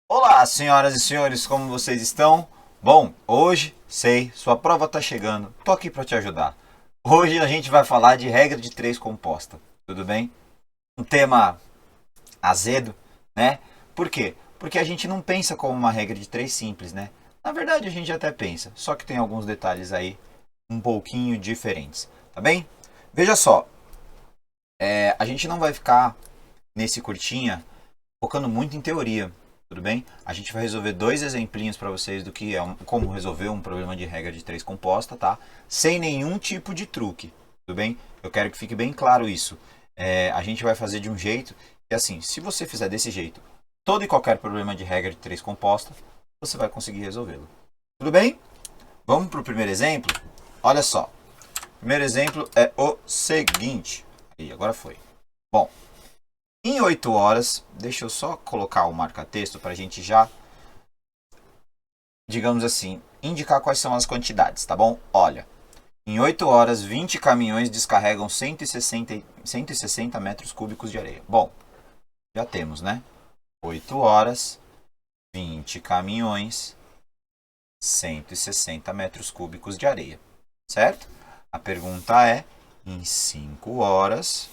Olá, senhoras e senhores, como vocês estão? Bom, hoje, sei, sua prova está chegando, tô aqui para te ajudar. Hoje a gente vai falar de regra de três composta, tudo bem? Um tema azedo, né? Por quê? Porque a gente não pensa como uma regra de três simples, né? Na verdade a gente até pensa, só que tem alguns detalhes aí um pouquinho diferentes, tá bem? Veja só, a gente não vai ficar nesse curtinha focando muito em teoria, tudo bem? A gente vai resolver dois exemplinhos para vocês do que é como resolver um problema de regra de três composta, tá? Sem nenhum tipo de truque, tudo bem? Eu quero que fique bem claro isso. A gente vai fazer de um jeito que, assim, se você fizer desse jeito, todo e qualquer problema de regra de três composta, você vai conseguir resolvê-lo. Tudo bem? Vamos para o primeiro exemplo? Olha só. O primeiro exemplo é o seguinte. E agora foi. Bom, em 8 horas, deixa eu só colocar o marca-texto para a gente já, digamos assim, indicar quais são as quantidades, tá bom? Olha, em 8 horas, 20 caminhões descarregam 160 metros cúbicos de areia. Bom, já temos, né? 8 horas, 20 caminhões, 160 metros cúbicos de areia, certo? A pergunta é, em 5 horas,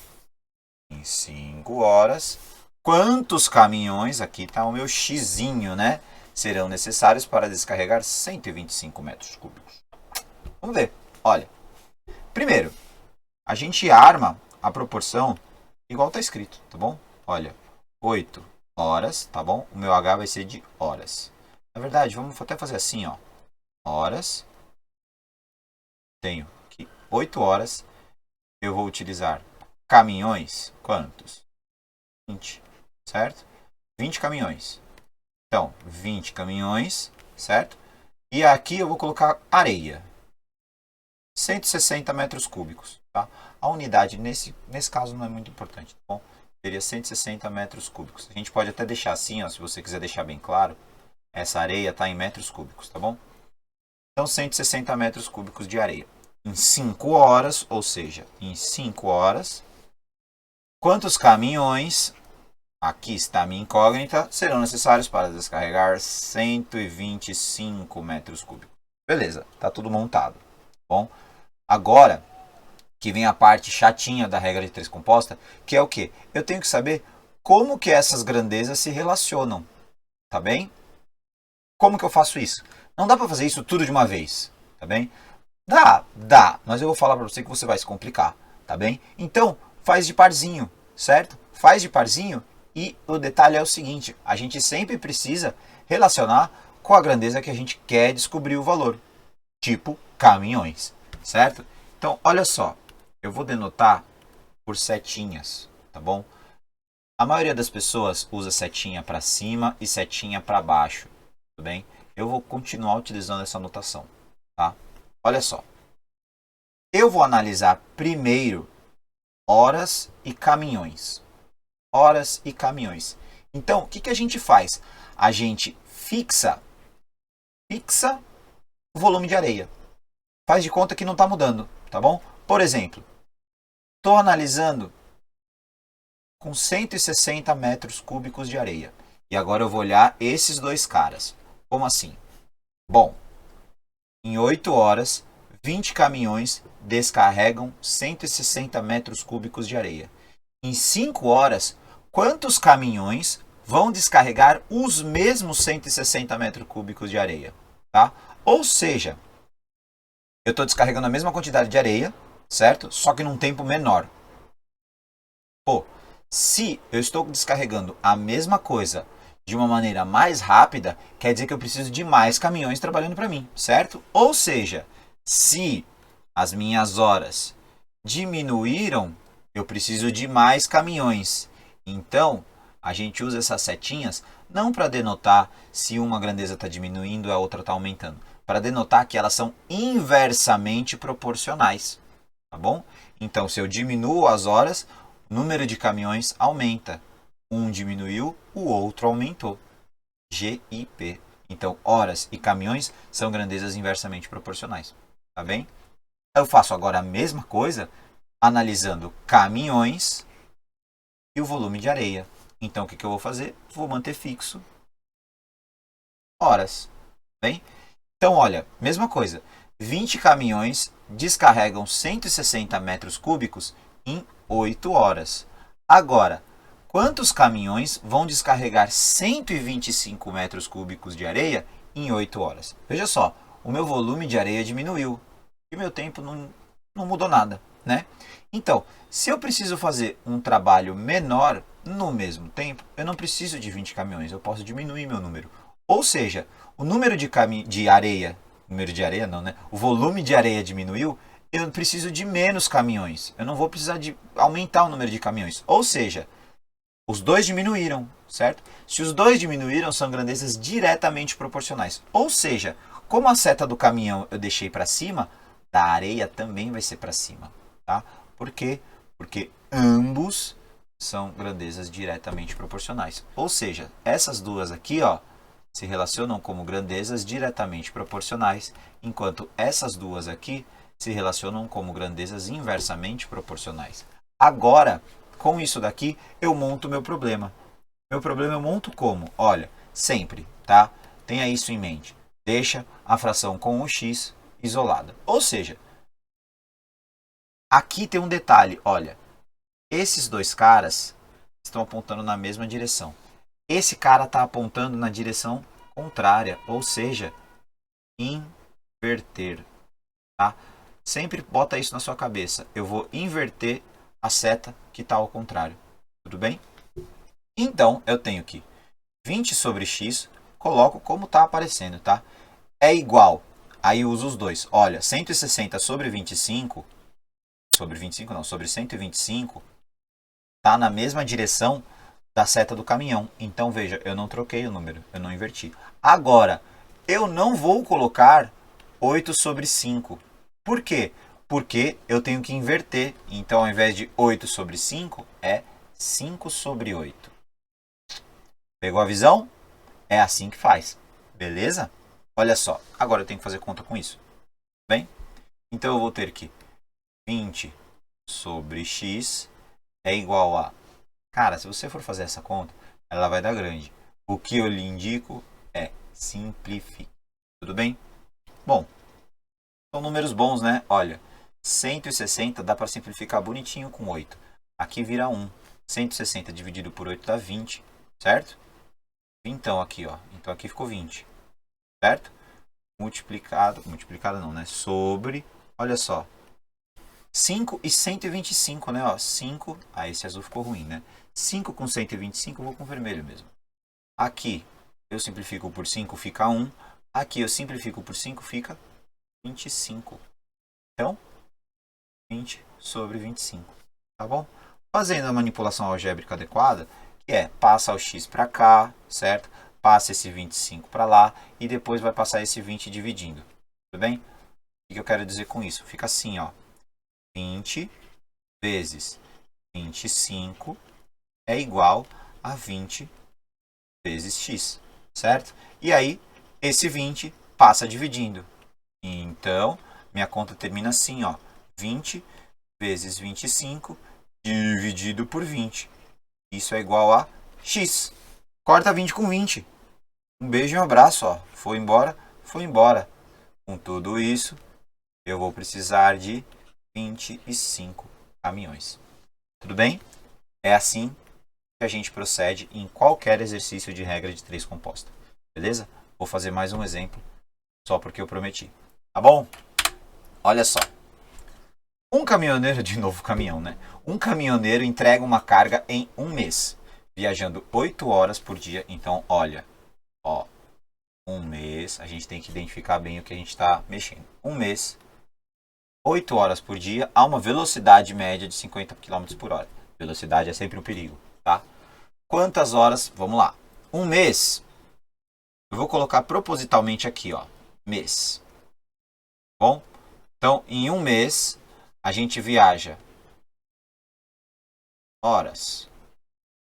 quantos caminhões, aqui está o meu xizinho, né? Serão necessários para descarregar 125 metros cúbicos. Vamos ver, olha. Primeiro, a gente arma a proporção igual está escrito, tá bom? Olha, 8 horas, tá bom? O meu H vai ser de horas. Na verdade, vamos até fazer assim, ó. Horas. Tenho aqui 8 horas. Eu vou utilizar caminhões. Quantos? 20, certo? 20 caminhões. Então, 20 caminhões, certo? E aqui eu vou colocar areia. 160 metros cúbicos, tá? A unidade nesse caso não é muito importante, tá bom? Seria 160 metros cúbicos. A gente pode até deixar assim, ó, se você quiser deixar bem claro. Essa areia está em metros cúbicos, tá bom? Então, 160 metros cúbicos de areia. Em 5 horas, ou seja, em 5 horas, quantos caminhões, aqui está a minha incógnita, serão necessários para descarregar 125 metros cúbicos? Beleza, está tudo montado. Bom, agora que vem a parte chatinha da regra de três composta, que é o quê? Eu tenho que saber como que essas grandezas se relacionam, tá bem? Como que eu faço isso? Não dá para fazer isso tudo de uma vez, tá bem? Dá, mas eu vou falar para você que você vai se complicar, tá bem? Então, faz de parzinho, certo? Faz de parzinho e o detalhe é o seguinte, a gente sempre precisa relacionar com a grandeza que a gente quer descobrir o valor, tipo caminhões, certo? Então, olha só, eu vou denotar por setinhas, tá bom? A maioria das pessoas usa setinha para cima e setinha para baixo, tudo bem? Eu vou continuar utilizando essa notação, tá? Olha só, eu vou analisar primeiro horas e caminhões. Horas e caminhões. Então, o que a gente faz? A gente fixa o volume de areia. Faz de conta que não está mudando, tá bom? Por exemplo, estou analisando com 160 metros cúbicos de areia. E agora eu vou olhar esses dois caras. Como assim? Bom, em 8 horas, 20 caminhões descarregam 160 metros cúbicos de areia. Em 5 horas, quantos caminhões vão descarregar os mesmos 160 metros cúbicos de areia? Tá? Ou seja, eu estou descarregando a mesma quantidade de areia, certo? Só que num tempo menor. Pô, se eu estou descarregando a mesma coisa de uma maneira mais rápida, quer dizer que eu preciso de mais caminhões trabalhando para mim, certo? Ou seja, se as minhas horas diminuíram, eu preciso de mais caminhões. Então, a gente usa essas setinhas não para denotar se uma grandeza está diminuindo e a outra está aumentando, para denotar que elas são inversamente proporcionais, tá bom? Então, se eu diminuo as horas, o número de caminhões aumenta. Um diminuiu, o outro aumentou. GIP. Então, horas e caminhões são grandezas inversamente proporcionais. Tá bem? Eu faço agora a mesma coisa analisando caminhões e o volume de areia. Então, o que eu vou fazer? Vou manter fixo horas. Bem? Então, olha, mesma coisa. 20 caminhões descarregam 160 metros cúbicos em 8 horas. Agora, quantos caminhões vão descarregar 125 metros cúbicos de areia em 8 horas? Veja só, o meu volume de areia diminuiu e meu tempo não mudou nada, né? Então, se eu preciso fazer um trabalho menor no mesmo tempo, eu não preciso de 20 caminhões, eu posso diminuir meu número. Ou seja, o número de areia, número de areia não, né? O volume de areia diminuiu, eu preciso de menos caminhões. Eu não vou precisar de aumentar o número de caminhões. Ou seja, os dois diminuíram, certo? Se os dois diminuíram, são grandezas diretamente proporcionais. Ou seja, como a seta do caminhão eu deixei para cima, da areia também vai ser para cima, tá? Por quê? Porque ambos são grandezas diretamente proporcionais. Ou seja, essas duas aqui, ó, se relacionam como grandezas diretamente proporcionais, enquanto essas duas aqui se relacionam como grandezas inversamente proporcionais. Agora, com isso daqui, eu monto meu problema. Meu problema eu monto como? Olha, sempre, tá? Tenha isso em mente. Deixa a fração com o x isolada. Ou seja, aqui tem um detalhe, olha. Esses dois caras estão apontando na mesma direção. Esse cara está apontando na direção contrária, ou seja, inverter. Tá? Sempre bota isso na sua cabeça. Eu vou inverter a seta que está ao contrário. Tudo bem? Então, eu tenho que 20 sobre x, coloco como está aparecendo, tá? É igual, aí eu uso os dois. Olha, 160 sobre 25, sobre 125, está na mesma direção da seta do caminhão. Então, veja, eu não troquei o número, eu não inverti. Agora, eu não vou colocar 8 sobre 5. Por quê? Porque eu tenho que inverter. Então, ao invés de 8 sobre 5, é 5 sobre 8. Pegou a visão? É assim que faz. Beleza? Olha só, agora eu tenho que fazer conta com isso. Bem? Então, eu vou ter que 20 sobre x é igual a... Cara, se você for fazer essa conta, ela vai dar grande. O que eu lhe indico é simplifique. Tudo bem? Bom, são números bons, né? Olha, 160 dá para simplificar bonitinho com 8. Aqui vira 1. 160 dividido por 8 dá 20, certo? Então aqui, ó. Então aqui ficou 20, certo? Multiplicado não, né? Sobre, olha só. 5 e 125, né? Ó, 5, esse azul ficou ruim, né? 5 com 125, eu vou com vermelho mesmo. Aqui eu simplifico por 5, fica 1. Aqui eu simplifico por 5, fica 25. Então, 20 sobre 25. Tá bom? Fazendo a manipulação algébrica adequada, que é passa o x para cá, certo? Passa esse 25 para lá e depois vai passar esse 20 dividindo. Tudo bem? O que eu quero dizer com isso? Fica assim, ó. 20 vezes 25 é igual a 20 vezes x, certo? E aí, esse 20 passa dividindo. Então, minha conta termina assim, ó. 20 vezes 25 dividido por 20. Isso é igual a x. Corta 20 com 20. Um beijo e um abraço, ó. Foi embora, foi embora. Com tudo isso, eu vou precisar de 25 caminhões. Tudo bem? É assim que a gente procede em qualquer exercício de regra de 3 composta. Beleza? Vou fazer mais um exemplo, só porque eu prometi. Tá bom? Olha só. Um caminhoneiro, de novo caminhão, né? Um caminhoneiro entrega uma carga em um mês, viajando 8 horas por dia. Então, olha, ó, um mês, a gente tem que identificar bem o que a gente está mexendo. Um mês, 8 horas por dia, a uma velocidade média de 50 km por hora. Velocidade é sempre um perigo, tá? Quantas horas? Vamos lá. Um mês, eu vou colocar propositalmente aqui, ó, mês. Bom, então, em um mês, a gente viaja horas,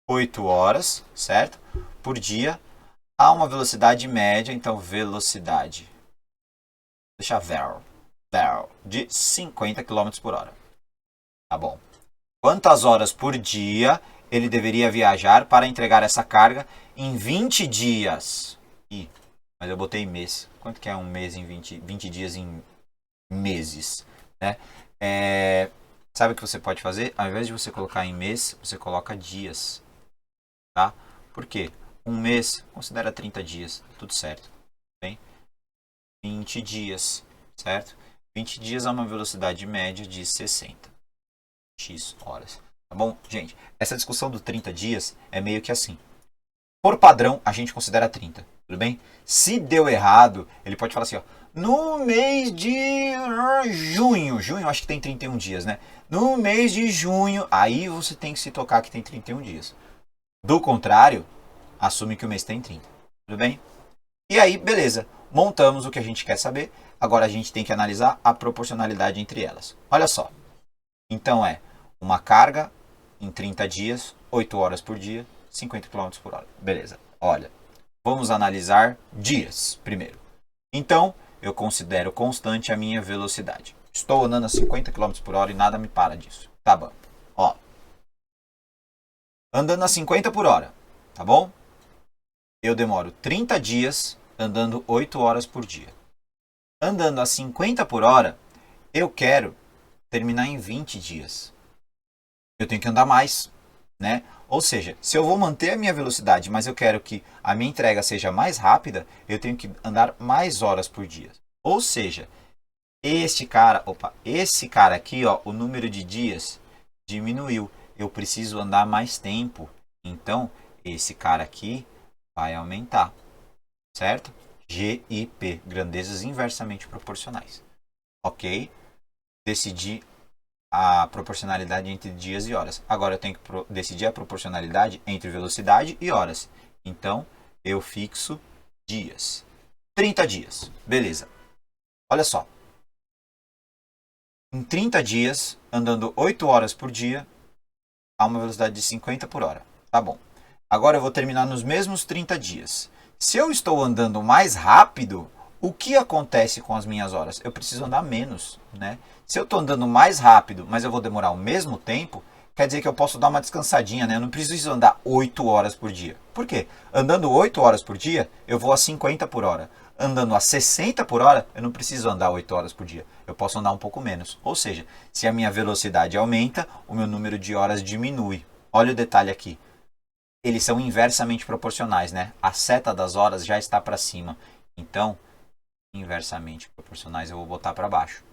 8 horas, certo? Por dia, a uma velocidade média, então velocidade, deixa ver, de 50 km por hora. Tá bom. Quantas horas por dia ele deveria viajar para entregar essa carga em 20 dias. Ih, mas eu botei mês. Quanto que é um mês em 20 dias em meses? Né? Sabe o que você pode fazer? Ao invés de você colocar em mês, você coloca dias. Tá? Por quê? Um mês, considera 30 dias. Tudo certo. Bem? 20 dias, certo? 20 dias é uma velocidade média de 60 x horas. Tá bom? Gente, essa discussão do 30 dias é meio que assim. Por padrão, a gente considera 30, tudo bem? Se deu errado, ele pode falar assim, ó, no mês de junho acho que tem 31 dias, né? No mês de junho, aí você tem que se tocar que tem 31 dias. Do contrário, assume que o mês tem 30, tudo bem? E aí, beleza, montamos o que a gente quer saber, agora a gente tem que analisar a proporcionalidade entre elas. Olha só, então é uma carga em 30 dias, 8 horas por dia, 50 km por hora. Beleza, olha, vamos analisar dias primeiro. Então, eu considero constante a minha velocidade. Estou andando a 50 km por hora e nada me para disso. Tá bom. Ó, andando a 50 por hora, tá bom? Eu demoro 30 dias andando 8 horas por dia. Andando a 50 por hora, eu quero terminar em 20 dias. Eu tenho que andar mais, né? Ou seja, se eu vou manter a minha velocidade, mas eu quero que a minha entrega seja mais rápida, eu tenho que andar mais horas por dia. Ou seja, esse cara aqui, ó, o número de dias diminuiu. Eu preciso andar mais tempo. Então, esse cara aqui vai aumentar, certo? GIP, grandezas inversamente proporcionais. Ok? Decidi a proporcionalidade entre dias e horas. Agora eu tenho que decidir a proporcionalidade entre velocidade e horas. Então, eu fixo dias. 30 dias. Beleza. Olha só. Em 30 dias, andando 8 horas por dia, a uma velocidade de 50 por hora. Tá bom. Agora eu vou terminar nos mesmos 30 dias. Se eu estou andando mais rápido, o que acontece com as minhas horas? Eu preciso andar menos, né? Se eu estou andando mais rápido, mas eu vou demorar o mesmo tempo, quer dizer que eu posso dar uma descansadinha, né? Eu não preciso andar 8 horas por dia. Por quê? Andando 8 horas por dia, eu vou a 50 por hora. Andando a 60 por hora, eu não preciso andar 8 horas por dia. Eu posso andar um pouco menos. Ou seja, se a minha velocidade aumenta, o meu número de horas diminui. Olha o detalhe aqui. Eles são inversamente proporcionais, né? A seta das horas já está para cima. Então, inversamente proporcionais eu vou botar para baixo.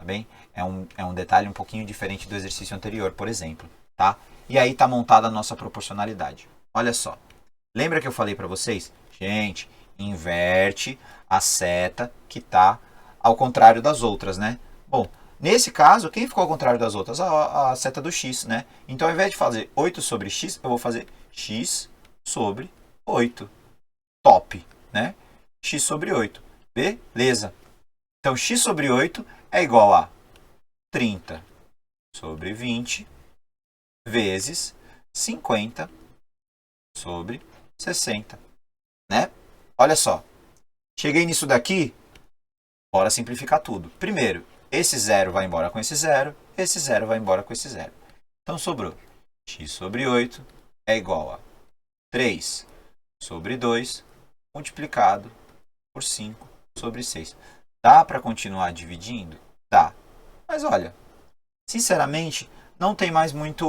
Tá bem? É um detalhe um pouquinho diferente do exercício anterior, por exemplo. Tá? E aí está montada a nossa proporcionalidade. Olha só. Lembra que eu falei para vocês? Gente, inverte a seta que está ao contrário das outras, né? Bom, nesse caso, quem ficou ao contrário das outras? A seta do x, né? Então, ao invés de fazer 8 sobre x, eu vou fazer x sobre 8. Top, né? X sobre 8. Beleza. Então, x sobre 8 é igual a 30 sobre 20 vezes 50 sobre 60, né? Olha só. Cheguei nisso daqui, bora simplificar tudo. Primeiro, esse zero vai embora com esse zero vai embora com esse zero. Então, sobrou x sobre 8 é igual a 3 sobre 2 multiplicado por 5 sobre 6. Dá para continuar dividindo? Dá. Mas olha, sinceramente, não tem mais muita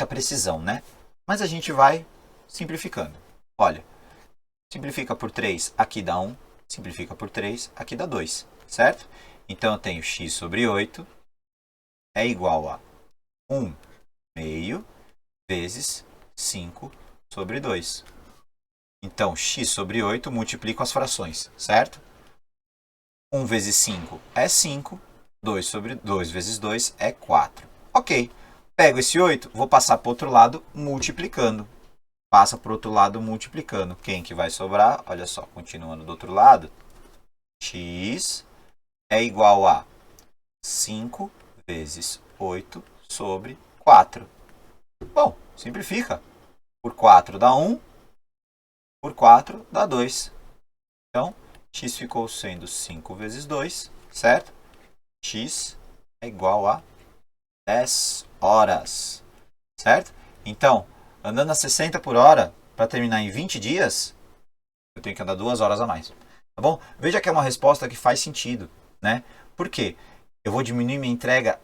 precisão, né? Mas a gente vai simplificando. Olha, simplifica por 3, aqui dá 1. Simplifica por 3, aqui dá 2, certo? Então, eu tenho x sobre 8 é igual a 1 meio vezes 5 sobre 2. Então, x sobre 8 multiplico as frações, certo? 1 vezes 5 é 5, 2 vezes 2 é 4. Ok, pego esse 8, vou passar para o outro lado multiplicando. Passa para o outro lado multiplicando. Quem que vai sobrar? Olha só, continuando do outro lado. X é igual a 5 vezes 8 sobre 4. Bom, simplifica. Por 4 dá 1. Por 4 dá 2. Então, x ficou sendo 5 vezes 2, certo? X é igual a 10 horas. certo? Então, andando a 60 por hora para terminar em 20 dias, eu tenho que andar 2 horas a mais, tá bom? Veja que é uma resposta que faz sentido, né? Por quê? Eu vou diminuir minha entrega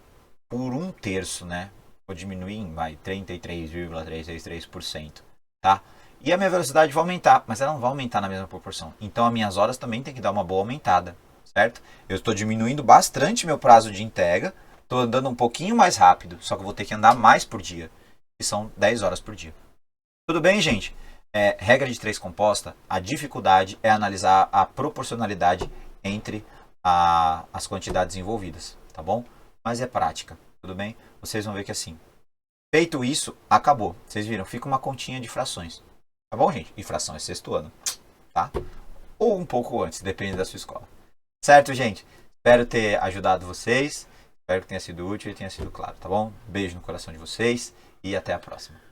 por 1/3, né? Vou diminuir em 33,363%, tá? E a minha velocidade vai aumentar, mas ela não vai aumentar na mesma proporção. Então, as minhas horas também tem que dar uma boa aumentada, certo? Eu estou diminuindo bastante meu prazo de entrega, estou andando um pouquinho mais rápido, só que eu vou ter que andar mais por dia, que são 10 horas por dia. Tudo bem, gente? Regra de 3 composta, a dificuldade é analisar a proporcionalidade entre as quantidades envolvidas, tá bom? Mas é prática, tudo bem? Vocês vão ver que assim, feito isso, acabou. Vocês viram, fica uma continha de frações. Tá bom, gente? E fração é sexto ano, tá? Ou um pouco antes, depende da sua escola. Certo, gente? Espero ter ajudado vocês. Espero que tenha sido útil e tenha sido claro, tá bom? Beijo no coração de vocês e até a próxima.